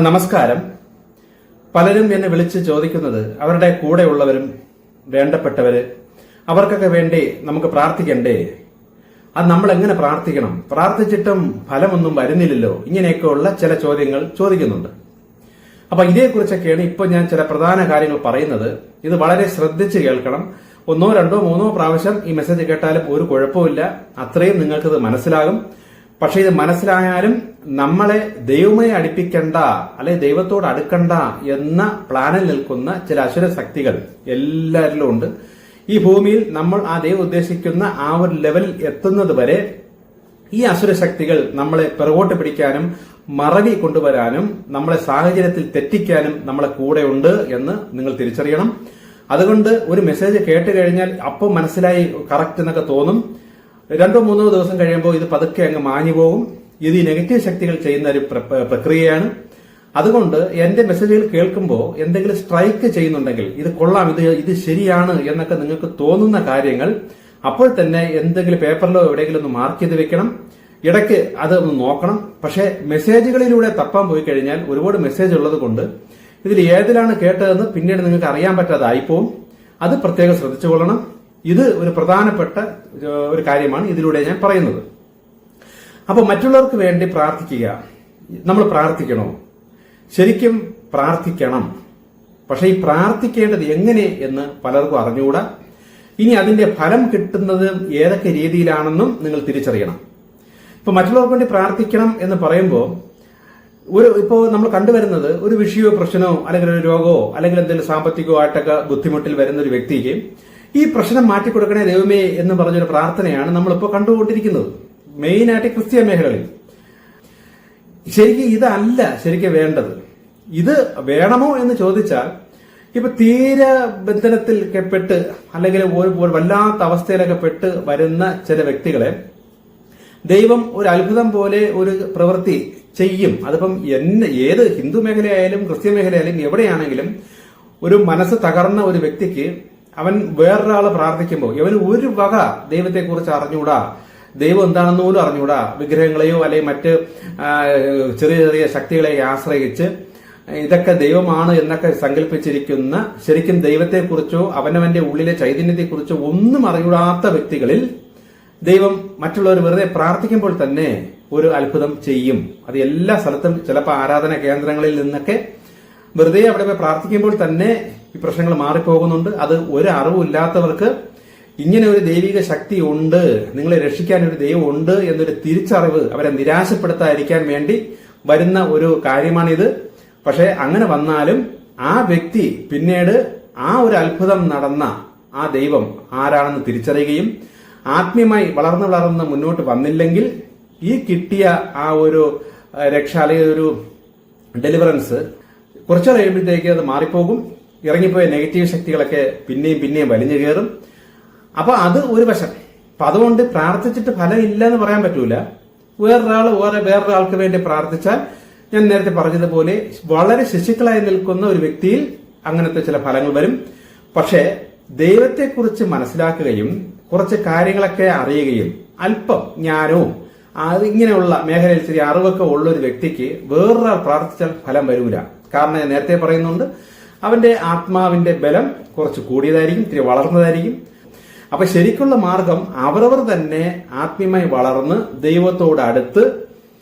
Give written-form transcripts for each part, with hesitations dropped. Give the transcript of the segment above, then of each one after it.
നമസ്കാരം. പലരും എന്നെ വിളിച്ച് ചോദിക്കുന്നത് അവരുടെ കൂടെയുള്ളവരും വേണ്ടപ്പെട്ടവര് അവർക്കൊക്കെ വേണ്ടി നമുക്ക് പ്രാർത്ഥിക്കണ്ടേ, അത് നമ്മൾ എങ്ങനെ പ്രാർത്ഥിക്കണം, പ്രാർത്ഥിച്ചിട്ടും ഫലമൊന്നും വരുന്നില്ലല്ലോ, ഇങ്ങനെയൊക്കെയുള്ള ചില ചോദ്യങ്ങൾ ചോദിക്കുന്നുണ്ട്. അപ്പൊ ഇതേക്കുറിച്ചൊക്കെയാണ് ഇപ്പൊ ഞാൻ ചില പ്രധാന കാര്യങ്ങൾ പറയുന്നത്. ഇത് വളരെ ശ്രദ്ധിച്ച് കേൾക്കണം. 1, 2, 3 പ്രാവശ്യം ഈ മെസ്സേജ് കേട്ടാലും ഒരു കുഴപ്പമില്ല, അത്രയും നിങ്ങൾക്കിത് മനസ്സിലാകും. പക്ഷെ ഇത് മനസ്സിലായാലും നമ്മളെ ദൈവമായി അടുപ്പിക്കണ്ട, അല്ലെ ദൈവത്തോട് അടുക്കണ്ട എന്ന പ്ലാനിൽ നിൽക്കുന്ന ചില അസുര ശക്തികൾ എല്ലാവരിലും ഉണ്ട്. ഈ ഭൂമിയിൽ നമ്മൾ ആ ദൈവം ഉദ്ദേശിക്കുന്ന ആ ഒരു ലെവലിൽ എത്തുന്നത് വരെ ഈ അസുര ശക്തികൾ നമ്മളെ പിറകോട്ട് പിടിക്കാനും മറവി കൊണ്ടുവരാനും നമ്മളെ സാഹചര്യത്തിൽ തെറ്റിക്കാനും നമ്മളെ കൂടെയുണ്ട് എന്ന് നിങ്ങൾ തിരിച്ചറിയണം. അതുകൊണ്ട് ഒരു മെസ്സേജ് കേട്ട് കഴിഞ്ഞാൽ അപ്പം മനസ്സിലായി കറക്റ്റ് എന്നൊക്കെ തോന്നും. 2, 3 ദിവസം കഴിയുമ്പോൾ ഇത് പതുക്കെ അങ്ങ് മാഞ്ഞു പോകും. ഇത് ഈ നെഗറ്റീവ് ശക്തികൾ ചെയ്യുന്ന ഒരു പ്രക്രിയയാണ്. അതുകൊണ്ട് എന്റെ മെസ്സേജുകൾ കേൾക്കുമ്പോൾ എന്തെങ്കിലും സ്ട്രൈക്ക് ചെയ്യുന്നുണ്ടെങ്കിൽ, ഇത് കൊള്ളാം, ഇത് ശരിയാണ് എന്നൊക്കെ നിങ്ങൾക്ക് തോന്നുന്ന കാര്യങ്ങൾ അപ്പോൾ തന്നെ എന്തെങ്കിലും പേപ്പറിലോ എവിടെയെങ്കിലും ഒന്ന് മാർക്ക് ചെയ്ത് വെക്കണം. ഇടയ്ക്ക് അത് ഒന്ന് നോക്കണം. പക്ഷെ മെസ്സേജുകളിലൂടെ തപ്പാൻ പോയി കഴിഞ്ഞാൽ ഒരുപാട് മെസ്സേജ് ഉള്ളത് കൊണ്ട് ഇതിൽ ഏതിലാണ് കേട്ടതെന്ന് പിന്നീട് നിങ്ങൾക്ക് അറിയാൻ പറ്റാതായിപ്പോവും. അത് പ്രത്യേകം ശ്രദ്ധിച്ചുകൊള്ളണം. ഇത് ഒരു പ്രധാനപ്പെട്ട ഒരു കാര്യമാണ് ഇതിലൂടെ ഞാൻ പറയുന്നത്. അപ്പൊ മറ്റുള്ളവർക്ക് വേണ്ടി പ്രാർത്ഥിക്കുക. നമ്മൾ പ്രാർത്ഥിക്കണോ? ശരിക്കും പ്രാർത്ഥിക്കണം. പക്ഷെ ഈ പ്രാർത്ഥിക്കേണ്ടത് എങ്ങനെ എന്ന് പലർക്കും അറിഞ്ഞുകൂടാ. ഇനി അതിന്റെ ഫലം കിട്ടുന്നത് ഏതൊക്കെ രീതിയിലാണെന്നും നിങ്ങൾ തിരിച്ചറിയണം. ഇപ്പൊ മറ്റുള്ളവർക്ക് വേണ്ടി പ്രാർത്ഥിക്കണം എന്ന് പറയുമ്പോൾ ഇപ്പോൾ നമ്മൾ കണ്ടുവരുന്നത് ഒരു വിഷയമോ പ്രശ്നമോ അല്ലെങ്കിൽ ഒരു രോഗമോ അല്ലെങ്കിൽ എന്തെങ്കിലും സാമ്പത്തികമോ ആയിട്ടൊക്കെ ബുദ്ധിമുട്ടിൽ വരുന്ന ഒരു വ്യക്തിക്ക് ഈ പ്രശ്നം മാറ്റിക്കൊടുക്കണേ ദൈവമേ എന്ന് പറഞ്ഞൊരു പ്രാർത്ഥനയാണ് നമ്മളിപ്പോൾ കണ്ടുകൊണ്ടിരിക്കുന്നത്, മെയിനായിട്ട് ക്രിസ്ത്യ മേഖലകളിൽ. ശരിക്കും ഇതല്ല ശരിക്കും വേണ്ടത്. ഇത് വേണമോ എന്ന് ചോദിച്ചാൽ ഇപ്പൊ തീരെ ബന്ധനത്തിൽ പെട്ട് അല്ലെങ്കിൽ ഒരു വല്ലാത്ത അവസ്ഥയിലൊക്കെ പെട്ട് വരുന്ന ചില വ്യക്തികളെ ദൈവം ഒരു അത്ഭുതം പോലെ ഒരു പ്രവൃത്തി ചെയ്യും. അതിപ്പം ഏത് ഹിന്ദു മേഖലയായാലും ക്രിസ്ത്യ മേഖലയായാലും എവിടെയാണെങ്കിലും ഒരു മനസ്സ് തകർന്ന ഒരു വ്യക്തിക്ക് അവൻ വേറൊരാള് പ്രാർത്ഥിക്കുമ്പോൾ ഇവന് ഒരു വക ദൈവത്തെക്കുറിച്ച് അറിഞ്ഞൂടാ, ദൈവം എന്താണെന്ന് പോലും അറിഞ്ഞൂടാ, വിഗ്രഹങ്ങളെയോ അല്ലെങ്കിൽ മറ്റ് ചെറിയ ചെറിയ ശക്തികളെ ആശ്രയിച്ച് ഇതൊക്കെ ദൈവമാണ് എന്നൊക്കെ സങ്കല്പിച്ചിരിക്കുന്ന, ശരിക്കും ദൈവത്തെക്കുറിച്ചോ അവനവന്റെ ഉള്ളിലെ ചൈതന്യത്തെക്കുറിച്ചോ ഒന്നും അറിയൂടാത്ത വ്യക്തികളിൽ ദൈവം മറ്റുള്ളവർ വെറുതെ പ്രാർത്ഥിക്കുമ്പോൾ തന്നെ ഒരു അത്ഭുതം ചെയ്യും. അത് എല്ലാ സ്ഥലത്തും ചിലപ്പോൾ ആരാധന കേന്ദ്രങ്ങളിൽ നിന്നൊക്കെ വെറുതെ അവിടെ പോയി പ്രാർത്ഥിക്കുമ്പോൾ തന്നെ ഈ പ്രശ്നങ്ങൾ മാറിപ്പോകുന്നുണ്ട്. അത് ഒരു അറിവില്ലാത്തവർക്ക് ഇങ്ങനെ ഒരു ദൈവിക ശക്തി ഉണ്ട്, നിങ്ങളെ രക്ഷിക്കാൻ ഒരു ദൈവം ഉണ്ട് എന്നൊരു തിരിച്ചറിവ് അവരെ നിരാശപ്പെടുത്താതിരിക്കാൻ വേണ്ടി വരുന്ന ഒരു കാര്യമാണിത്. പക്ഷെ അങ്ങനെ വന്നാലും ആ വ്യക്തി പിന്നീട് ആ ഒരു അത്ഭുതം നടന്ന ആ ദൈവം ആരാണെന്ന് തിരിച്ചറിയുകയും ആത്മീയമായി വളർന്ന് മുന്നോട്ട് വന്നില്ലെങ്കിൽ ഈ കിട്ടിയ ആ ഒരു രക്ഷ അല്ലെങ്കിൽ ഒരു ഡെലിവറൻസ് കുറച്ചു കഴിയുമ്പോഴത്തേക്ക് അത് മാറിപ്പോകും. ഇറങ്ങിപ്പോയ നെഗറ്റീവ് ശക്തികളൊക്കെ പിന്നെയും വലിഞ്ഞു കയറും. അപ്പൊ അത് ഒരു വശം. അപ്പൊ അതുകൊണ്ട് പ്രാർത്ഥിച്ചിട്ട് ഫലമില്ല എന്ന് പറയാൻ പറ്റൂല. വേറൊരാൾക്ക് വേണ്ടി പ്രാർത്ഥിച്ചാൽ ഞാൻ നേരത്തെ പറഞ്ഞതുപോലെ വളരെ ശിശുക്കളായി നിൽക്കുന്ന ഒരു വ്യക്തിയിൽ അങ്ങനത്തെ ചില ഫലങ്ങൾ വരും. പക്ഷെ ദൈവത്തെക്കുറിച്ച് മനസ്സിലാക്കുകയും കുറച്ച് കാര്യങ്ങളൊക്കെ അറിയുകയും അല്പം ജ്ഞാനവും ഇങ്ങനെയുള്ള മേഖലയിൽ ചെറിയ അറിവൊക്കെ ഉള്ള ഒരു വ്യക്തിക്ക് വേറൊരാൾ പ്രാർത്ഥിച്ചാൽ ഫലം വരൂല. കാരണം ഞാൻ നേരത്തെ പറയുന്നുണ്ട്, അവന്റെ ആത്മാവിന്റെ ബലം കുറച്ച് കൂടിയതായിരിക്കും, ഇത്തിരി വളർന്നതായിരിക്കും. അപ്പൊ ശരിക്കുള്ള മാർഗം അവരവർ തന്നെ ആത്മീയമായി വളർന്ന് ദൈവത്തോട് അടുത്ത്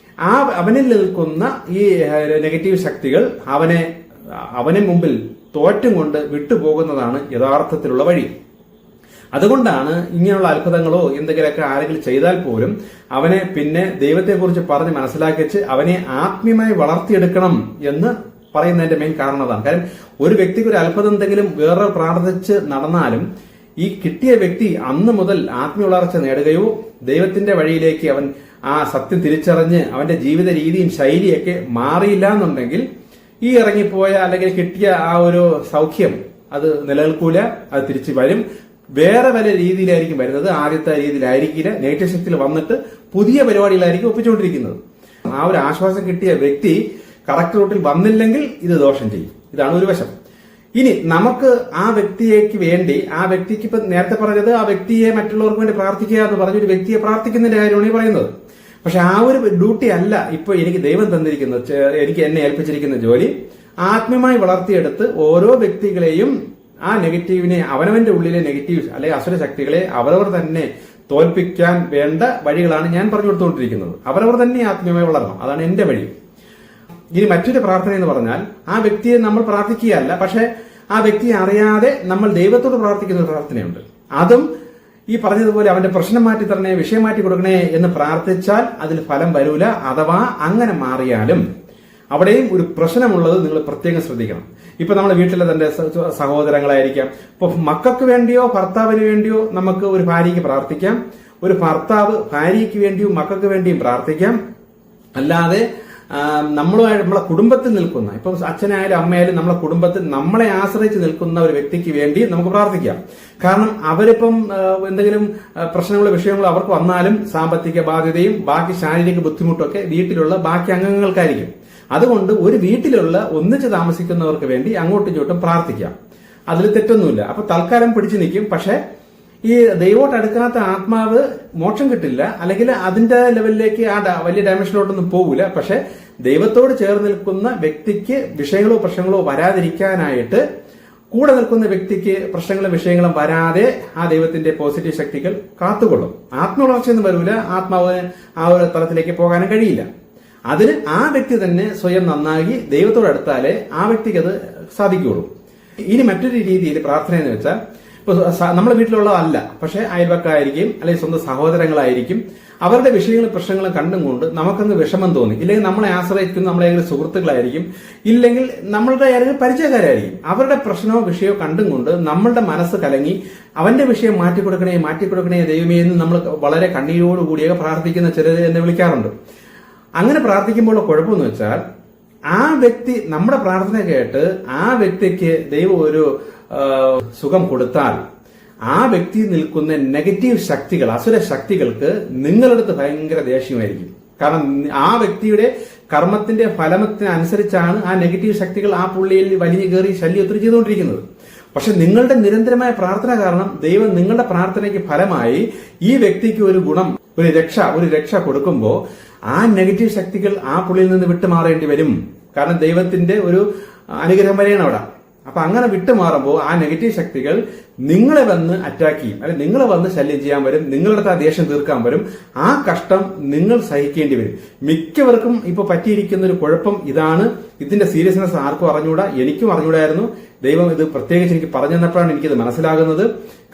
അവനിൽ നിൽക്കുന്ന ഈ നെഗറ്റീവ് ശക്തികൾ അവനെ മുമ്പിൽ തോറ്റും കൊണ്ട് വിട്ടുപോകുന്നതാണ് യഥാർത്ഥത്തിലുള്ള വഴി. അതുകൊണ്ടാണ് ഇങ്ങനെയുള്ള അത്ഭുതങ്ങളോ എന്തെങ്കിലുമൊക്കെ ആരെങ്കിലും ചെയ്താൽ പോലും അവനെ പിന്നെ ദൈവത്തെക്കുറിച്ച് പറഞ്ഞ് മനസ്സിലാക്കിച്ച് അവനെ ആത്മീയമായി വളർത്തിയെടുക്കണം എന്ന് പറയുന്നതിന്റെ മെയിൻ കാരണം അതാണ്. കാര്യം ഒരു വ്യക്തിക്ക് ഒരു അത്ഭുതം എന്തെങ്കിലും വേറെ പ്രാർത്ഥിച്ച് നടന്നാലും ഈ കിട്ടിയ വ്യക്തി അന്ന് മുതൽ ആത്മീയ വളർച്ച നേടുകയോ ദൈവത്തിന്റെ വഴിയിലേക്ക് അവൻ ആ സത്യം തിരിച്ചറിഞ്ഞ് അവന്റെ ജീവിത രീതിയും ശൈലിയൊക്കെ മാറിയില്ല എന്നുണ്ടെങ്കിൽ ഈ ഇറങ്ങിപ്പോയ അല്ലെങ്കിൽ കിട്ടിയ ആ ഒരു സൗഖ്യം അത് നിലനിൽക്കൂല, അത് തിരിച്ചു വരും. വേറെ പല രീതിയിലായിരിക്കും വരുന്നത്, ആദ്യത്തെ രീതിയിലായിരിക്കില്ല. നെഗറ്റീവ് ശക്തിയിൽ വന്നിട്ട് പുതിയ പരിപാടികളായിരിക്കും ഒപ്പിച്ചുകൊണ്ടിരിക്കുന്നത്. ആ ഒരു ആശ്വാസം കിട്ടിയ വ്യക്തി കറക്റ്റ് റൂട്ടിൽ വന്നില്ലെങ്കിൽ ഇത് ദോഷം ചെയ്യും. ഇതാണ് ഒരു വശം. ഇനി നമുക്ക് ആ വ്യക്തിക്ക് വേണ്ടി, ആ വ്യക്തിക്ക് ഇപ്പൊ നേരത്തെ പറഞ്ഞത് ആ വ്യക്തിയെ മറ്റുള്ളവർക്ക് വേണ്ടി പ്രാർത്ഥിക്കുക എന്ന് പറഞ്ഞൊരു വ്യക്തിയെ പ്രാർത്ഥിക്കുന്നതിന്റെ കാര്യമാണ് ഈ പറയുന്നത്. പക്ഷെ ആ ഒരു ഡ്യൂട്ടി അല്ല ഇപ്പൊ എനിക്ക് ദൈവം തന്നിരിക്കുന്നത്, എനിക്ക് എന്നെ ഏൽപ്പിച്ചിരിക്കുന്ന ജോലി. ആത്മീയമായി വളർത്തിയെടുത്ത് ഓരോ വ്യക്തികളെയും ആ നെഗറ്റീവിനെ, അവനവന്റെ ഉള്ളിലെ നെഗറ്റീവ് അല്ലെങ്കിൽ അസുര ശക്തികളെ അവരവർ തന്നെ തോൽപ്പിക്കാൻ വേണ്ട വഴികളാണ് ഞാൻ പറഞ്ഞു കൊടുത്തുകൊണ്ടിരിക്കുന്നത്. അവരവർ തന്നെ ആത്മീയമായി വളരണം, അതാണ് എന്റെ വഴി. ഇനി മറ്റൊരു പ്രാർത്ഥന എന്ന് പറഞ്ഞാൽ ആ വ്യക്തിയെ നമ്മൾ പ്രാർത്ഥിക്കുകയല്ല, പക്ഷെ ആ വ്യക്തിയെ അറിയാതെ നമ്മൾ ദൈവത്തോട് പ്രാർത്ഥിക്കുന്ന ഒരു പ്രാർത്ഥനയുണ്ട്. അതും ഈ പറഞ്ഞതുപോലെ അവന്റെ പ്രശ്നം മാറ്റി തരണേ, വിഷയം മാറ്റി കൊടുക്കണേ എന്ന് പ്രാർത്ഥിച്ചാൽ അതിൽ ഫലം വരൂല. അഥവാ അങ്ങനെ മാറിയാലും അവിടെയും ഒരു പ്രശ്നമുള്ളത് നിങ്ങൾ പ്രത്യേകം ശ്രദ്ധിക്കണം. ഇപ്പൊ നമ്മുടെ വീട്ടിലെ തന്റെ സഹോദരങ്ങളായിരിക്കാം, ഇപ്പൊ മക്കൾക്ക് വേണ്ടിയോ ഭർത്താവിന് വേണ്ടിയോ നമുക്ക് ഒരു ഭാര്യയ്ക്ക് പ്രാർത്ഥിക്കാം, ഒരു ഭർത്താവ് ഭാര്യയ്ക്ക് വേണ്ടിയും മക്കൾക്ക് വേണ്ടിയും പ്രാർത്ഥിക്കാം. അല്ലാതെ നമ്മളെ കുടുംബത്തിൽ നിൽക്കുന്ന, ഇപ്പം അച്ഛനായാലും അമ്മയായാലും നമ്മളെ കുടുംബത്തിൽ നമ്മളെ ആശ്രയിച്ച് നിൽക്കുന്ന ഒരു വ്യക്തിക്ക് വേണ്ടി നമുക്ക് പ്രാർത്ഥിക്കാം. കാരണം അവരിപ്പം എന്തെങ്കിലും പ്രശ്നങ്ങളോ വിഷയങ്ങളോ അവർക്ക് വന്നാലും സാമ്പത്തിക ബാധ്യതയും ബാക്കി ശാരീരിക ബുദ്ധിമുട്ടൊക്കെ വീട്ടിലുള്ള ബാക്കി അംഗങ്ങൾക്കായിരിക്കും. അതുകൊണ്ട് ഒരു വീട്ടിലുള്ള ഒന്നിച്ച് താമസിക്കുന്നവർക്ക് വേണ്ടി അങ്ങോട്ടും ഇങ്ങോട്ടും പ്രാർത്ഥിക്കാം, അതിൽ തെറ്റൊന്നുമില്ല. അപ്പൊ തൽക്കാലം പിടിച്ചു നിൽക്കും. പക്ഷെ ഈ ദൈവോട്ട് അടുക്കാത്ത ആത്മാവ് മോക്ഷം കിട്ടില്ല, അല്ലെങ്കിൽ അതിന്റെ ലെവലിലേക്ക് ആ വലിയ ഡയമെൻഷനിലോട്ടൊന്നും പോകില്ല. പക്ഷെ ദൈവത്തോട് ചേർന്ന് നിൽക്കുന്ന വ്യക്തിക്ക് വിഷയങ്ങളോ പ്രശ്നങ്ങളോ വരാതിരിക്കാനായിട്ട് കൂടെ നിൽക്കുന്ന വ്യക്തിക്ക് പ്രശ്നങ്ങളും വിഷയങ്ങളും വരാതെ ആ ദൈവത്തിന്റെ പോസിറ്റീവ് ശക്തികൾ കാത്തുകൊള്ളും. ആത്മവളർച്ചയൊന്നും വരില്ല, ആത്മാവ് ആ ഒരു തലത്തിലേക്ക് പോകാനും കഴിയില്ല. അതിന് ആ വ്യക്തി തന്നെ സ്വയം നന്നായി ദൈവത്തോട് അടുത്താലേ ആ വ്യക്തിക്ക് അത് സാധിക്കുകയുള്ളൂ. ഇനി മറ്റൊരു രീതിയിൽ പ്രാർത്ഥന എന്ന് വെച്ചാൽ, ഇപ്പൊ നമ്മുടെ വീട്ടിലുള്ളതല്ല, പക്ഷെ അയൽവക്കായിരിക്കും അല്ലെങ്കിൽ സ്വന്തം സഹോദരങ്ങളായിരിക്കും, അവരുടെ വിഷയങ്ങളും പ്രശ്നങ്ങളും കണ്ടും കൊണ്ട് നമുക്കങ്ങ് വിഷമം തോന്നി, ഇല്ലെങ്കിൽ നമ്മളെ ആശ്രയിക്കുന്ന നമ്മളെ സുഹൃത്തുക്കളായിരിക്കും, ഇല്ലെങ്കിൽ നമ്മളുടെ ആരെങ്കിലും പരിചയക്കാരായിരിക്കും. അവരുടെ പ്രശ്നമോ വിഷയമോ കണ്ടും കൊണ്ട് നമ്മളുടെ മനസ്സ് കലങ്ങി അവന്റെ വിഷയം മാറ്റിക്കൊടുക്കണേ ദൈവമേ എന്ന് നമ്മൾ വളരെ കണ്ണീരോടുകൂടിയൊക്കെ പ്രാർത്ഥിക്കുന്ന ചിലർ എന്നെ വിളിക്കാറുണ്ട്. അങ്ങനെ പ്രാർത്ഥിക്കുമ്പോൾ കുഴപ്പമെന്ന് വെച്ചാൽ ആ വ്യക്തി നമ്മുടെ പ്രാർത്ഥന കേട്ട് ആ വ്യക്തിക്ക് ദൈവം ഒരു സുഖം കൊടുത്താൽ ആ വ്യക്തി നിൽക്കുന്ന നെഗറ്റീവ് ശക്തികൾ, അസുര ശക്തികൾക്ക് നിങ്ങളടുത്ത് ഭയങ്കര ദേഷ്യമായിരിക്കും. കാരണം ആ വ്യക്തിയുടെ കർമ്മത്തിന്റെ ഫലത്തിനനുസരിച്ചാണ് ആ നെഗറ്റീവ് ശക്തികൾ ആ പുള്ളിയിൽ വലിഞ്ഞു കയറി ശല്യം ഒത്തിരി ചെയ്തുകൊണ്ടിരിക്കുന്നത്. പക്ഷെ നിങ്ങളുടെ നിരന്തരമായ പ്രാർത്ഥന കാരണം ദൈവം നിങ്ങളുടെ പ്രാർത്ഥനയ്ക്ക് ഫലമായി ഈ വ്യക്തിക്ക് ഒരു ഗുണം, ഒരു രക്ഷ കൊടുക്കുമ്പോൾ ആ നെഗറ്റീവ് ശക്തികൾ ആ പുള്ളിയിൽ നിന്ന് വിട്ടുമാറേണ്ടി വരും. കാരണം ദൈവത്തിന്റെ ഒരു അനുഗ്രഹം വരെയാണ് അവിടെ. അപ്പൊ അങ്ങനെ വിട്ടുമാറുമ്പോൾ ആ നെഗറ്റീവ് ശക്തികൾ നിങ്ങളെ വന്ന് അറ്റാക്ക് ചെയ്യും, അല്ലെങ്കിൽ നിങ്ങളെ വന്ന് ശല്യം ചെയ്യാൻ വരും, നിങ്ങളുടെ ആ ദേഷ്യം തീർക്കാൻ വരും. ആ കഷ്ടം നിങ്ങൾ സഹിക്കേണ്ടി വരും. മിക്കവർക്കും ഇപ്പൊ പറ്റിയിരിക്കുന്ന ഒരു കുഴപ്പം ഇതാണ്. ഇതിന്റെ സീരിയസ്നെസ് ആർക്കും അറിഞ്ഞൂടാ, എനിക്കും അറിഞ്ഞൂടായിരുന്നു. ദൈവം ഇത് പ്രത്യേകിച്ച് എനിക്ക് പറഞ്ഞു തന്നപ്പോഴാണ് എനിക്കിത് മനസ്സിലാകുന്നത്.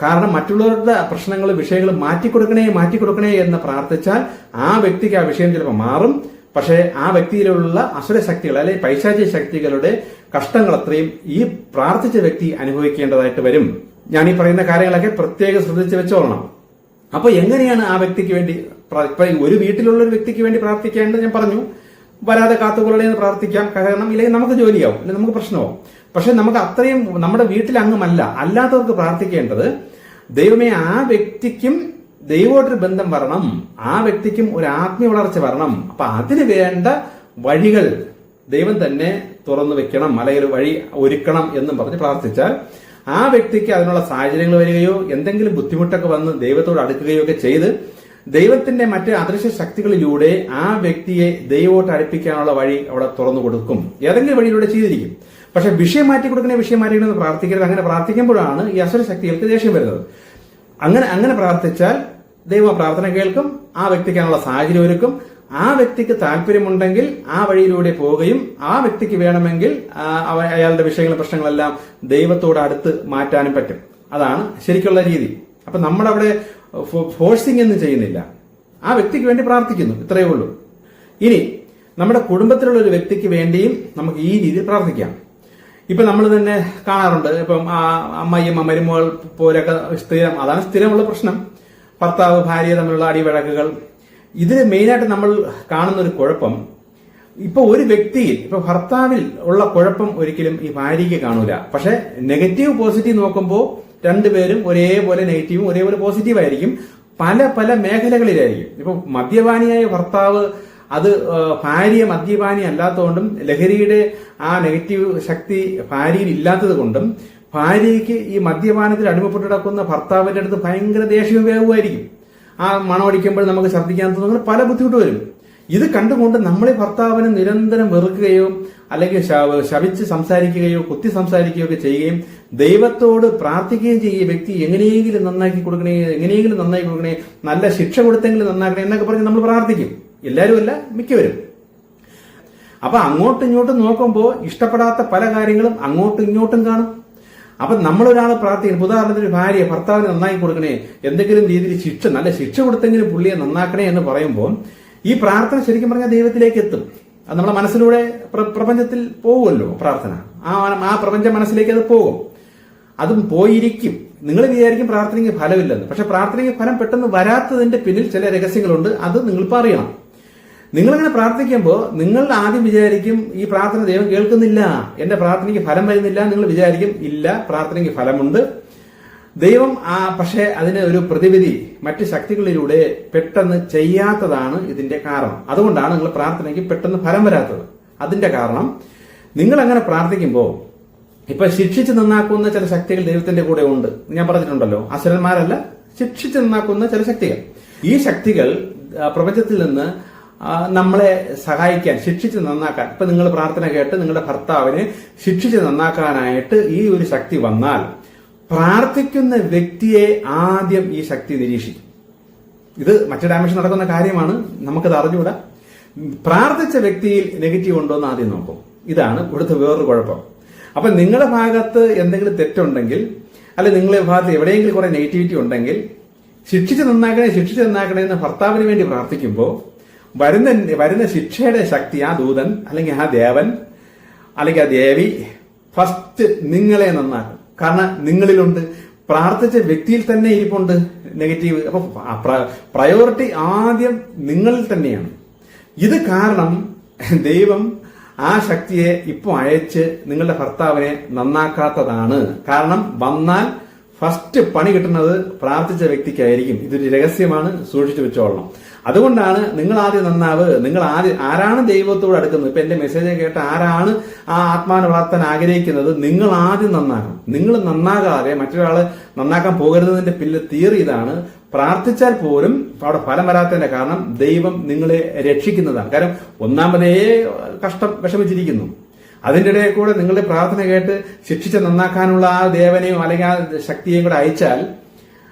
കാരണം മറ്റുള്ളവരുടെ പ്രശ്നങ്ങളും വിഷയങ്ങളും മാറ്റിക്കൊടുക്കണേ എന്ന് പ്രാർത്ഥിച്ചാൽ ആ വ്യക്തിക്ക് ആ വിഷയം ചിലപ്പോൾ മാറും. പക്ഷേ ആ വ്യക്തിയിലുള്ള അസുര ശക്തികൾ അല്ലെങ്കിൽ പൈശാചിക ശക്തികളുടെ കഷ്ടങ്ങൾ അത്രയും ഈ പ്രാർത്ഥിച്ച വ്യക്തി അനുഭവിക്കേണ്ടതായിട്ട് വരും. ഞാൻ ഈ പറയുന്ന കാര്യങ്ങളൊക്കെ പ്രത്യേകം ശ്രദ്ധിച്ചു വെച്ചോളണം. അപ്പൊ എങ്ങനെയാണ് ആ വ്യക്തിക്ക് വേണ്ടി, ഇപ്പൊ ഒരു വീട്ടിലുള്ള ഒരു വ്യക്തിക്ക് വേണ്ടി പ്രാർത്ഥിക്കേണ്ടത് ഞാൻ പറഞ്ഞു, വരാതെ കാത്തുകൊള്ളണേന്ന് പ്രാർത്ഥിക്കാം. കാരണം ഇല്ലെങ്കിൽ നമുക്ക് ജോലിയാവും, അല്ലെങ്കിൽ നമുക്ക് പ്രശ്നമാവും. പക്ഷെ നമുക്ക് അത്രയും നമ്മുടെ വീട്ടിൽ അംഗമല്ല, അല്ലാത്തവർക്ക് പ്രാർത്ഥിക്കേണ്ടത് ദൈവമേ ആ വ്യക്തിക്കും ദൈവമായിട്ടൊരു ബന്ധം വരണം, ആ വ്യക്തിക്കും ഒരു ആത്മീയ വളർച്ച വരണം. അപ്പൊ അതിന് വേണ്ട വഴികൾ ദൈവം തന്നെ തുറന്നു വെക്കണം, അല്ലെങ്കിൽ വഴി ഒരുക്കണം എന്നും പറഞ്ഞ് പ്രാർത്ഥിച്ചാൽ ആ വ്യക്തിക്ക് അതിനുള്ള സാഹചര്യങ്ങൾ വരികയോ എന്തെങ്കിലും ബുദ്ധിമുട്ടൊക്കെ വന്ന് ദൈവത്തോട് അടുക്കുകയോ ഒക്കെ ചെയ്ത് ദൈവത്തിന്റെ മറ്റ് അദൃശ്യ ശക്തികളിലൂടെ ആ വ്യക്തിയെ ദൈവത്തോട് അടുപ്പിക്കാനുള്ള വഴി അവിടെ തുറന്നു കൊടുക്കും. ഏതെങ്കിലും വഴിയിലൂടെ ചെയ്തിരിക്കും. പക്ഷെ വിഷയം മാറ്റിക്കൊടുക്കണമെന്ന് പ്രാർത്ഥിക്കരുത്. അങ്ങനെ പ്രാർത്ഥിക്കുമ്പോഴാണ് ഈ അസുര ശക്തികൾക്ക് ദേഷ്യം വരുന്നത്. അങ്ങനെ പ്രാർത്ഥിച്ചാൽ ദൈവം പ്രാർത്ഥന കേൾക്കും, ആ വ്യക്തിക്കാനുള്ള സാഹചര്യം ഒരുക്കും. ആ വ്യക്തിക്ക് താല്പര്യമുണ്ടെങ്കിൽ ആ വഴിയിലൂടെ പോവുകയും ആ വ്യക്തിക്ക് വേണമെങ്കിൽ അയാളുടെ വിഷയങ്ങളും പ്രശ്നങ്ങളെല്ലാം ദൈവത്തോട് അടുത്ത് മാറ്റാനും പറ്റും. അതാണ് ശരിക്കുള്ള രീതി. അപ്പൊ നമ്മളവിടെ ഫോഴ്സിംഗ് ഒന്നും ചെയ്യുന്നില്ല, ആ വ്യക്തിക്ക് വേണ്ടി പ്രാർത്ഥിക്കുന്നു, ഇത്രയേ ഉള്ളൂ. ഇനി നമ്മുടെ കുടുംബത്തിലുള്ള ഒരു വ്യക്തിക്ക് വേണ്ടിയും നമുക്ക് ഈ രീതിയിൽ പ്രാർത്ഥിക്കാം. ഇപ്പൊ നമ്മൾ തന്നെ കാണാറുണ്ട്, ഇപ്പം അമ്മയും മരുമകൾ പോലൊക്കെ അതാണ് സ്ഥിരമുള്ള പ്രശ്നം, ഭർത്താവ് ഭാര്യ തമ്മിലുള്ള അടിവഴക്കുകൾ. ഇതിൽ മെയിനായിട്ട് നമ്മൾ കാണുന്ന ഒരു കുഴപ്പം, ഇപ്പൊ ഒരു വ്യക്തിയിൽ, ഇപ്പൊ ഭർത്താവിൽ ഉള്ള കുഴപ്പം ഒരിക്കലും ഈ ഭാര്യയ്ക്ക് കാണൂല. പക്ഷെ നെഗറ്റീവ് പോസിറ്റീവ് നോക്കുമ്പോൾ രണ്ടുപേരും ഒരേപോലെ നെഗറ്റീവും ഒരേപോലെ പോസിറ്റീവ് ആയിരിക്കും, പല മേഖലകളിലായിരിക്കും. ഇപ്പൊ മദ്യപാനിയായ ഭർത്താവ്, അത് ഭാര്യ മദ്യപാനി അല്ലാത്തതുകൊണ്ടും ലഹരിയുടെ ആ നെഗറ്റീവ് ശക്തി ഭാര്യയിൽ ഇല്ലാത്തത് കൊണ്ടും ഭാര്യയ്ക്ക് ഈ മദ്യപാനത്തിൽ അടിമപ്പെട്ട് കിടക്കുന്ന ഭർത്താവിന്റെ അടുത്ത് ഭയങ്കര ദേഷ്യവും വേഗവുമായിരിക്കും. ആ മണമടിക്കുമ്പോൾ നമുക്ക് ഛർദ്ദിക്കാൻ തോന്നുന്ന പല ബുദ്ധിമുട്ട് വരും. ഇത് കണ്ടുകൊണ്ട് നമ്മളെ ഭർത്താവിനെ നിരന്തരം വെറുക്കുകയോ അല്ലെങ്കിൽ ശപിച്ച് സംസാരിക്കുകയോ കുത്തി സംസാരിക്കുകയോ ഒക്കെ ചെയ്യുകയും ദൈവത്തോട് പ്രാർത്ഥിക്കുകയും ചെയ്യുക വ്യക്തി എങ്ങനെയെങ്കിലും നന്നാക്കി കൊടുക്കണേ, നല്ല ശിക്ഷ കൊടുത്തെങ്കിലും നന്നാക്കണേ എന്നൊക്കെ പറഞ്ഞ് നമ്മൾ പ്രാർത്ഥിക്കും. എല്ലാവരും അല്ല, മിക്കവരും. അപ്പൊ അങ്ങോട്ടും ഇങ്ങോട്ടും നോക്കുമ്പോൾ ഇഷ്ടപ്പെടാത്ത പല കാര്യങ്ങളും അങ്ങോട്ടും ഇങ്ങോട്ടും കാണും. അപ്പൊ നമ്മളൊരാൾ പ്രാർത്ഥിക്കണം, ഉദാഹരണത്തിന് ഭാര്യ ഭർത്താവിന് നന്നാക്കി കൊടുക്കണേ, എന്തെങ്കിലും രീതിയിൽ നല്ല ശിക്ഷ കൊടുത്തെങ്കിലും പുള്ളിയെ നന്നാക്കണേ എന്ന് പറയുമ്പോൾ ഈ പ്രാർത്ഥന ശരിക്കും പറഞ്ഞാൽ ദൈവത്തിലേക്ക് എത്തും. അത് നമ്മളെ മനസ്സിലൂടെ പ്രപഞ്ചത്തിൽ പോകുമല്ലോ പ്രാർത്ഥന. ആ പ്രപഞ്ച മനസ്സിലേക്ക് അത് പോകും, അതും പോയിരിക്കും. നിങ്ങൾ വിചാരിക്കും പ്രാർത്ഥനയ്ക്ക് ഫലമില്ലെന്ന്. പക്ഷെ പ്രാർത്ഥനയ്ക്ക് ഫലം പെട്ടെന്ന് വരാത്തതിന്റെ പിന്നിൽ ചില രഹസ്യങ്ങളുണ്ട്. അത് നിങ്ങളിപ്പോൾ അറിയണം. നിങ്ങളിങ്ങനെ പ്രാർത്ഥിക്കുമ്പോൾ നിങ്ങൾ ആദ്യം വിചാരിക്കും ഈ പ്രാർത്ഥന ദൈവം കേൾക്കുന്നില്ല, എന്റെ പ്രാർത്ഥനയ്ക്ക് ഫലം വരുന്നില്ല. നിങ്ങൾ വിചാരിക്കും ഇല്ല, പ്രാർത്ഥനയ്ക്ക് ഫലമുണ്ട് ദൈവം. പക്ഷെ അതിന് ഒരു പ്രതിവിധി മറ്റ് ശക്തികളിലൂടെ പെട്ടെന്ന് ചെയ്യാത്തതാണ് ഇതിന്റെ കാരണം. അതുകൊണ്ടാണ് നിങ്ങൾ പ്രാർത്ഥനയ്ക്ക് പെട്ടെന്ന് ഫലം വരാത്തത്. അതിന്റെ കാരണം നിങ്ങൾ അങ്ങനെ പ്രാർത്ഥിക്കുമ്പോൾ ഇപ്പൊ ശിക്ഷിച്ച് നന്നാക്കുന്ന ചില ശക്തികൾ ദൈവത്തിന്റെ കൂടെ ഉണ്ട്. ഞാൻ പറഞ്ഞിട്ടുണ്ടല്ലോ, അസുരന്മാരല്ല, ശിക്ഷിച്ച് നന്നാക്കുന്ന ചില ശക്തികൾ. ഈ ശക്തികൾ പ്രപഞ്ചത്തിൽ നിന്ന് നമ്മളെ സഹായിക്കാൻ, ശിക്ഷിച്ച് നന്നാക്കാൻ. ഇപ്പൊ നിങ്ങൾ പ്രാർത്ഥന കേട്ട് നിങ്ങളുടെ ഭർത്താവിനെ ശിക്ഷിച്ച് നന്നാക്കാനായിട്ട് ഈ ഒരു ശക്തി വന്നാൽ പ്രാർത്ഥിക്കുന്ന വ്യക്തിയെ ആദ്യം ഈ ശക്തി നിരീക്ഷിക്കും. ഇത് മറ്റു ഡയമെൻഷൻ നടക്കുന്ന കാര്യമാണ്, നമുക്കത് അറിഞ്ഞുകൂടാ. പ്രാർത്ഥിച്ച വ്യക്തിയിൽ നെഗറ്റീവ് ഉണ്ടോ എന്ന് ആദ്യം നോക്കും. ഇതാണ് ഇവിടുത്തെ വേറൊരു കുഴപ്പം. അപ്പൊ നിങ്ങളുടെ ഭാഗത്ത് എന്തെങ്കിലും തെറ്റുണ്ടെങ്കിൽ, അല്ലെ നിങ്ങളുടെ ഭാഗത്ത് എവിടെയെങ്കിലും കുറെ നെഗറ്റിവിറ്റി ഉണ്ടെങ്കിൽ, ശിക്ഷിച്ച് നന്നാക്കണേ എന്ന് ഭർത്താവിന് വേണ്ടി പ്രാർത്ഥിക്കുമ്പോൾ വരുന്ന ശിക്ഷയുടെ ശക്തി ആ ദൂതൻ അല്ലെങ്കിൽ ആ ദേവൻ അല്ലെങ്കിൽ ആ ദേവി ഫസ്റ്റ് നിങ്ങളെ നന്നാക്കും. കാരണം നിങ്ങളിലുണ്ട്, പ്രാർത്ഥിച്ച വ്യക്തിയിൽ തന്നെ ഇരിപ്പുണ്ട് നെഗറ്റീവ്. അപ്പൊ പ്രയോറിറ്റി ആദ്യം നിങ്ങളിൽ തന്നെയാണ്. ഇത് കാരണം ദൈവം ആ ശക്തിയെ ഇപ്പൊ അയച്ച് നിങ്ങളുടെ ഭർത്താവിനെ നന്നാക്കാത്തതാണ്. കാരണം വന്നാൽ ഫസ്റ്റ് പണി കിട്ടുന്നത് പ്രാർത്ഥിച്ച വ്യക്തിക്കായിരിക്കും. ഇതൊരു രഹസ്യമാണ്, സൂക്ഷിച്ചു വെച്ചോളണം. അതുകൊണ്ടാണ് നിങ്ങൾ ആദ്യം നന്നാവ്. നിങ്ങൾ ആരാണ് ദൈവത്തോട് അടുക്കുന്നത്? ഇപ്പൊ എന്റെ മെസ്സേജ് കേട്ട ആരാണ് ആ ആത്മാനുവർത്തന ആഗ്രഹിക്കുന്നത്? നിങ്ങൾ ആദ്യം നന്നാകണം. നിങ്ങൾ നന്നാകാതെ മറ്റൊരാള് നന്നാക്കാൻ പോകരുന്നതിന്റെ തിയറി ഇതാണ്. പ്രാർത്ഥിച്ചാൽ പോലും അവിടെ ഫലം വരാത്തതിന്റെ കാരണം ദൈവം നിങ്ങളെ രക്ഷിക്കുന്നതാണ്. കാരണം ഒന്നാമതേ കഷ്ടം വിഷമിച്ചിരിക്കുന്നു, അതിന്റെ ഇടയിൽ കൂടെ നിങ്ങളുടെ പ്രാർത്ഥന കേട്ട് ശിക്ഷിച്ച് നന്നാക്കാനുള്ള ആ ദേവനെയോ അല്ലെങ്കിൽ ആ ശക്തിയെയും കൂടെ അയച്ചാൽ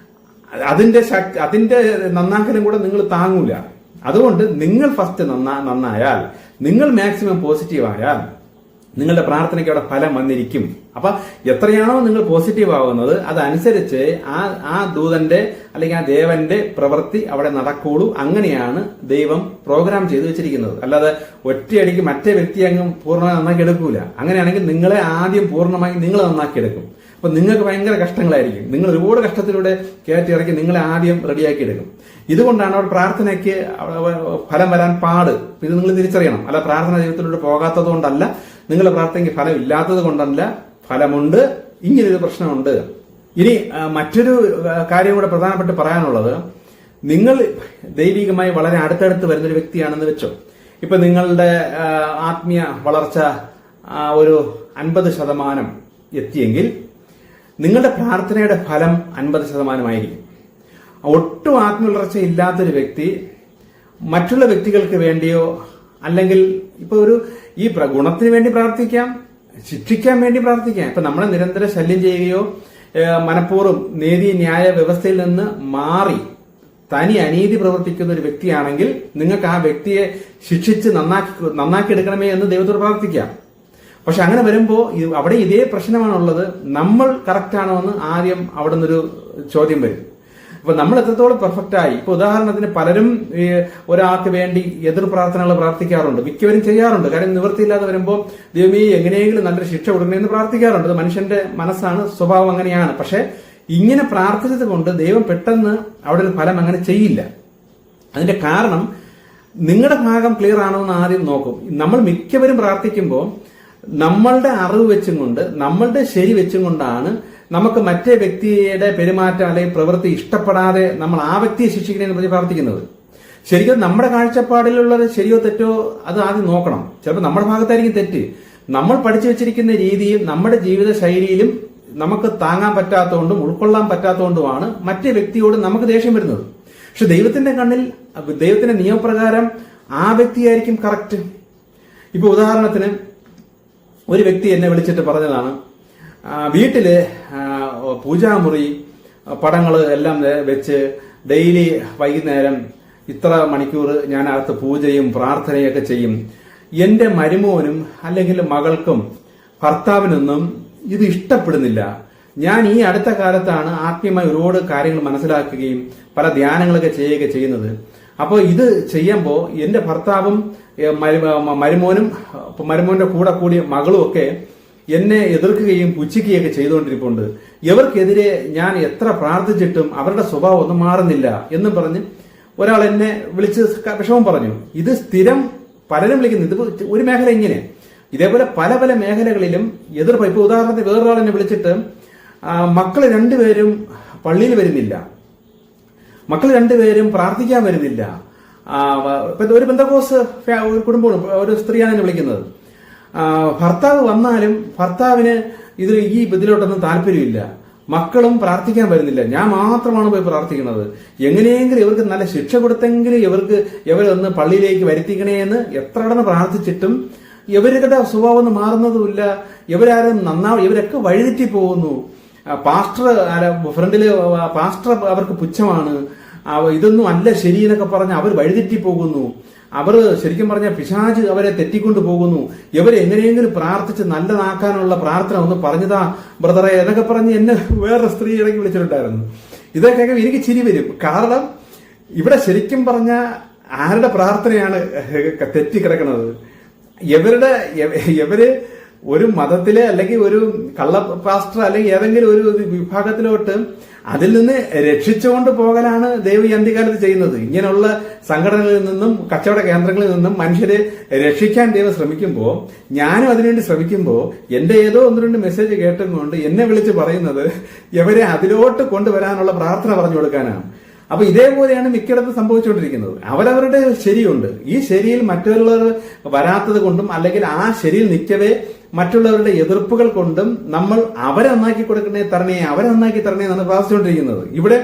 അതിന്റെ നന്നാക്കലും കൂടെ നിങ്ങൾ താങ്ങൂല. അതുകൊണ്ട് നിങ്ങൾ ഫസ്റ്റ് നന്നായാൽ, നിങ്ങൾ മാക്സിമം പോസിറ്റീവ് ആയാൽ നിങ്ങളുടെ പ്രാർത്ഥനയ്ക്ക് അവിടെ ഫലം വന്നിരിക്കും. അപ്പൊ എത്രയാണോ നിങ്ങൾ പോസിറ്റീവ് ആവുന്നത് അതനുസരിച്ച് ആ ദൂതന്റെ അല്ലെങ്കിൽ ആ ദേവന്റെ പ്രവൃത്തി അവിടെ നടക്കുള്ളൂ. അങ്ങനെയാണ് ദൈവം പ്രോഗ്രാം ചെയ്തു വെച്ചിരിക്കുന്നത്. അല്ലാതെ ഒറ്റയടിക്ക് മറ്റേ വ്യക്തിയെ അങ്ങ് പൂർണ്ണമായി നന്നാക്കി എടുക്കൂല. അങ്ങനെയാണെങ്കിൽ നിങ്ങളെ ആദ്യം പൂർണ്ണമായി നിങ്ങൾ നന്നാക്കിയെടുക്കും. അപ്പൊ നിങ്ങൾക്ക് ഭയങ്കര കഷ്ടങ്ങളായിരിക്കും. നിങ്ങൾ ഒരുപാട് കഷ്ടത്തിലൂടെ കയറ്റി ഇറക്കി നിങ്ങളെ ആദ്യം റെഡിയാക്കി എടുക്കും. ഇതുകൊണ്ടാണ് അവിടെ പ്രാർത്ഥനയ്ക്ക് ഫലം വരാൻ പാട്. ഇത് നിങ്ങൾ തിരിച്ചറിയണം. അല്ല പ്രാർത്ഥന ജീവിതത്തിലൂടെ പോകാത്തത് കൊണ്ടല്ല, നിങ്ങളുടെ പ്രാർത്ഥനയ്ക്ക് ഫലം ഇല്ലാത്തത് കൊണ്ടല്ല, ഫലമുണ്ട്. ഇങ്ങനൊരു പ്രശ്നമുണ്ട്. ഇനി മറ്റൊരു കാര്യം കൂടെ പ്രധാനപ്പെട്ട് പറയാനുള്ളത്, നിങ്ങൾ ദൈവികമായി വളരെ അടുത്തടുത്ത് വരുന്നൊരു വ്യക്തിയാണെന്ന് വെച്ചോ. ഇപ്പൊ നിങ്ങളുടെ ആത്മീയ വളർച്ച ഒരു 50% എത്തിയെങ്കിൽ നിങ്ങളുടെ പ്രാർത്ഥനയുടെ ഫലം 50% ഒട്ടും ആത്മവളർച്ച ഇല്ലാത്തൊരു വ്യക്തി മറ്റുള്ള വ്യക്തികൾക്ക് വേണ്ടിയോ അല്ലെങ്കിൽ ഇപ്പൊ ഈ ഗുണത്തിന് വേണ്ടി പ്രാർത്ഥിക്കാം, ശിക്ഷിക്കാൻ വേണ്ടി പ്രാർത്ഥിക്കാം. ഇപ്പൊ നമ്മളെ നിരന്തരം ശല്യം ചെയ്യുകയോ മനഃപൂർവ്വം നീതി ന്യായ വ്യവസ്ഥയിൽ നിന്ന് മാറി തനി അനീതി പ്രവർത്തിക്കുന്ന ഒരു വ്യക്തിയാണെങ്കിൽ നിങ്ങൾക്ക് ആ വ്യക്തിയെ ശിക്ഷിച്ച് നന്നാക്കി എടുക്കണമേ എന്ന് ദൈവത്തോട് പ്രാർത്ഥിക്കാം. പക്ഷെ അങ്ങനെ വരുമ്പോ അവിടെ ഇതേ പ്രശ്നമാണുള്ളത്. നമ്മൾ കറക്റ്റ് ആണോ എന്ന് ആദ്യം അവിടെ നിന്നൊരു ചോദ്യം വരും. അപ്പൊ നമ്മൾ എത്രത്തോളം പെർഫെക്റ്റ് ആയി. ഇപ്പൊ ഉദാഹരണത്തിന് പലരും ഒരാൾക്ക് വേണ്ടി എതിർ പ്രാർത്ഥനകൾ പ്രാർത്ഥിക്കാറുണ്ട്, മിക്കവരും ചെയ്യാറുണ്ട്. കാര്യം നിവൃത്തിയില്ലാതെ വരുമ്പോൾ ദൈവമേ എങ്ങനെയെങ്കിലും നല്ലൊരു ശിക്ഷ കൊടുക്കണമെന്ന് പ്രാർത്ഥിക്കാറുണ്ട്. അത് മനുഷ്യന്റെ മനസ്സാണ്, സ്വഭാവം അങ്ങനെയാണ്. പക്ഷെ ഇങ്ങനെ പ്രാർത്ഥിച്ചത് കൊണ്ട് ദൈവം പെട്ടെന്ന് അവിടെ ഒരു ഫലം അങ്ങനെ ചെയ്യില്ല. അതിന്റെ കാരണം നിങ്ങളുടെ ഭാഗം ക്ലിയർ ആണോ എന്ന് ആദ്യം നോക്കും. നമ്മൾ മിക്കവരും പ്രാർത്ഥിക്കുമ്പോൾ നമ്മളുടെ അറിവ് വെച്ചും കൊണ്ട് നമ്മളുടെ ശരി വെച്ചും കൊണ്ടാണ് നമുക്ക് മറ്റേ വ്യക്തിയുടെ പെരുമാറ്റം അല്ലെങ്കിൽ പ്രവൃത്തി ഇഷ്ടപ്പെടാതെ നമ്മൾ ആ വ്യക്തിയെ ശിക്ഷിക്കണമെന്ന് പറഞ്ഞ് പ്രാർത്ഥിക്കുന്നത്. ശരിക്കും നമ്മുടെ കാഴ്ചപ്പാടിലുള്ളത് ശരിയോ തെറ്റോ അത് ആദ്യം നോക്കണം. ചിലപ്പോൾ നമ്മുടെ ഭാഗത്തായിരിക്കും തെറ്റ്. നമ്മൾ പഠിച്ചു വെച്ചിരിക്കുന്ന രീതിയും നമ്മുടെ ജീവിത ശൈലിയിലും നമുക്ക് താങ്ങാൻ പറ്റാത്തതുകൊണ്ടും ഉൾക്കൊള്ളാൻ പറ്റാത്തതുകൊണ്ടുമാണ് മറ്റേ വ്യക്തിയോട് നമുക്ക് ദേഷ്യം വരുന്നത്. പക്ഷെ ദൈവത്തിന്റെ കണ്ണിൽ, ദൈവത്തിന്റെ നിയമപ്രകാരം ആ വ്യക്തിയായിരിക്കും കറക്റ്റ്. ഇപ്പൊ ഉദാഹരണത്തിന് ഒരു വ്യക്തി എന്നെ വിളിച്ചിട്ട് പറഞ്ഞതാണ്, വീട്ടില് പൂജാമുറി പടങ്ങൾ എല്ലാം വെച്ച് ഡെയിലി വൈകുന്നേരം ഇത്ര മണിക്കൂർ ഞാൻ അകത്ത് പൂജയും പ്രാർത്ഥനയൊക്കെ ചെയ്യും. എന്റെ മരുമോനും അല്ലെങ്കിൽ മകൾക്കും ഭർത്താവിനൊന്നും ഇത് ഇഷ്ടപ്പെടുന്നില്ല. ഞാൻ ഈ അടുത്ത കാലത്താണ് ആത്മീയമായി ഒരുപാട് കാര്യങ്ങൾ മനസ്സിലാക്കുകയും പല ധ്യാനങ്ങളൊക്കെ ചെയ്യുകയൊക്കെ ചെയ്യുന്നത്. അപ്പോൾ ഇത് ചെയ്യുമ്പോൾ എന്റെ ഭർത്താവും മരുമോന്റെ കൂടെ കൂടിയ മകളും ഒക്കെ എന്നെ എതിർക്കുകയും പുച്ഛിക്കുകയൊക്കെ ചെയ്തുകൊണ്ടിരിപ്പുണ്ട്. ഇവർക്കെതിരെ ഞാൻ എത്ര പ്രാർത്ഥിച്ചിട്ടും അവരുടെ സ്വഭാവം ഒന്നും മാറുന്നില്ല എന്നും പറഞ്ഞ് ഒരാൾ എന്നെ വിളിച്ച് വിഷമം പറഞ്ഞു. ഇത് സ്ഥിരം പലരും വിളിക്കുന്നു. ഇത് ഒരു മേഖല ഇങ്ങനെ, ഇതേപോലെ പല പല മേഖലകളിലും എതിർപ്പ്. ഇപ്പൊ ഉദാഹരണത്തിന് വേറൊരാൾ എന്നെ വിളിച്ചിട്ട് മക്കള് രണ്ടുപേരും പള്ളിയിൽ വരുന്നില്ല, മക്കൾ രണ്ടുപേരും പ്രാർത്ഥിക്കാൻ വരുന്നില്ല. ഒരു ബന്ധക്കോസ് ഒരു കുടുംബമാണ്, ഒരു സ്ത്രീയാണ് എന്നെ വിളിക്കുന്നത്. ഭർത്താവ് വന്നാലും ഭർത്താവിന് ഇതിലോട്ടൊന്നും താല്പര്യമില്ല, മക്കളും പ്രാർത്ഥിക്കാൻ വരുന്നില്ല, ഞാൻ മാത്രമാണ് പോയി പ്രാർത്ഥിക്കുന്നത്. എങ്ങനെയെങ്കിലും ഇവർക്ക് നല്ല ശിക്ഷ കൊടുത്തെങ്കിലും ഇവരൊന്ന് പള്ളിയിലേക്ക് വരുത്തിക്കണേ എന്ന് എത്ര കടന്ന് പ്രാർത്ഥിച്ചിട്ടും ഇവരുടെ സ്വഭാവം ഒന്നും മാറുന്നതുമില്ല. ഇവരാരും ഇവരൊക്കെ വഴിതെറ്റി പോകുന്നു. പാസ്റ്റർ ഫ്രണ്ടില് പാസ്റ്റർ അവർക്ക് പുച്ഛമാണ്, ഇതൊന്നും അല്ല ശരി എന്നൊക്കെ പറഞ്ഞ് അവർ വഴിതെറ്റി പോകുന്നു. അവർ ശരിക്കും പറഞ്ഞ പിശാച് അവരെ തെറ്റിക്കൊണ്ടു പോകുന്നു. ഇവരെ എങ്ങനെയെങ്കിലും പ്രാർത്ഥിച്ച് നല്ലതാക്കാനുള്ള പ്രാർത്ഥന ഒന്ന് പറഞ്ഞതാ ബ്രദറെ എന്നൊക്കെ പറഞ്ഞ് എന്നെ വേറൊരു സ്ത്രീ ഇടയ്ക്ക് വിളിച്ചിട്ടുണ്ടായിരുന്നു. ഇതൊക്കെ എനിക്ക് ചിരി വരും. കാരണം ഇവിടെ ശരിക്കും പറഞ്ഞ ആരുടെ പ്രാർത്ഥനയാണ് തെറ്റിക്കിടക്കുന്നത്? ഇവര് ഒരു മതത്തിലെ അല്ലെങ്കിൽ ഒരു കള്ള പാസ്റ്റർ അല്ലെങ്കിൽ ഏതെങ്കിലും ഒരു വിഭാഗത്തിലോട്ട് അതിൽ നിന്ന് രക്ഷിച്ചുകൊണ്ട് പോകലാണ് ദൈവം ഈ അന്ത്യകാലത്ത് ചെയ്യുന്നത്. ഇങ്ങനെയുള്ള സംഘടനകളിൽ നിന്നും കച്ചവട കേന്ദ്രങ്ങളിൽ നിന്നും മനുഷ്യരെ രക്ഷിക്കാൻ ദൈവം ശ്രമിക്കുമ്പോൾ, ഞാനും അതിനുവേണ്ടി ശ്രമിക്കുമ്പോൾ എന്റെ ഏതോ ഒന്ന് രണ്ട് മെസ്സേജ് കേട്ടും കൊണ്ട് എന്നെ വിളിച്ച് പറയുന്നത് ഇവരെ അതിലോട്ട് കൊണ്ടുവരാനുള്ള പ്രാർത്ഥന പറഞ്ഞു കൊടുക്കാനാണ്. അപ്പൊ ഇതേപോലെയാണ് മിക്കയിടത്തും സംഭവിച്ചുകൊണ്ടിരിക്കുന്നത്. അവരവരുടെ ശരിയുണ്ട്, ഈ ശരിയിൽ മറ്റുള്ളവർ വരാത്തത് കൊണ്ടും അല്ലെങ്കിൽ ആ ശരിയിൽ നിൽക്കവേ മറ്റുള്ളവരുടെ എതിർപ്പുകൾ കൊണ്ടും നമ്മൾ അവരെ നന്നാക്കി കൊടുക്കണേ തരണേ, അവരെ നന്നാക്കി തരണേ എന്നാണ് പ്രാർത്ഥിച്ചുകൊണ്ടിരിക്കുന്നത്. ഇവിടെ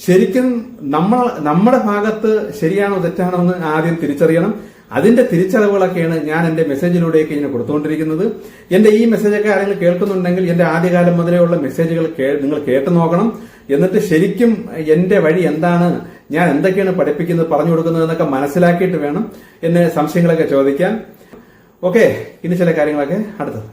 ശരിക്കും നമ്മുടെ ഭാഗത്ത് ശരിയാണോ തെറ്റാണോ എന്ന് ആദ്യം തിരിച്ചറിയണം. അതിന്റെ തിരിച്ചറിവുകളൊക്കെയാണ് ഞാൻ എന്റെ മെസ്സേജിലൂടെയൊക്കെ ഇങ്ങനെ കൊടുത്തുകൊണ്ടിരിക്കുന്നത്. എന്റെ ഈ മെസ്സേജൊക്കെ ആരെങ്കിലും കേൾക്കുന്നുണ്ടെങ്കിൽ എന്റെ ആദ്യകാലം മുതലേ ഉള്ള മെസ്സേജുകൾ നിങ്ങൾ കേട്ടു നോക്കണം. എന്നിട്ട് ശരിക്കും എന്റെ വഴി എന്താണ്, ഞാൻ എന്തൊക്കെയാണ് പഠിപ്പിക്കുന്നത്, പറഞ്ഞു കൊടുക്കുന്നത് എന്നൊക്കെ മനസ്സിലാക്കിയിട്ട് വേണം എന്നെ സംശയങ്ങളൊക്കെ ചോദിക്കാൻ. ഓക്കെ, ഇനി ചില കാര്യങ്ങളൊക്കെ അടുത്തത്.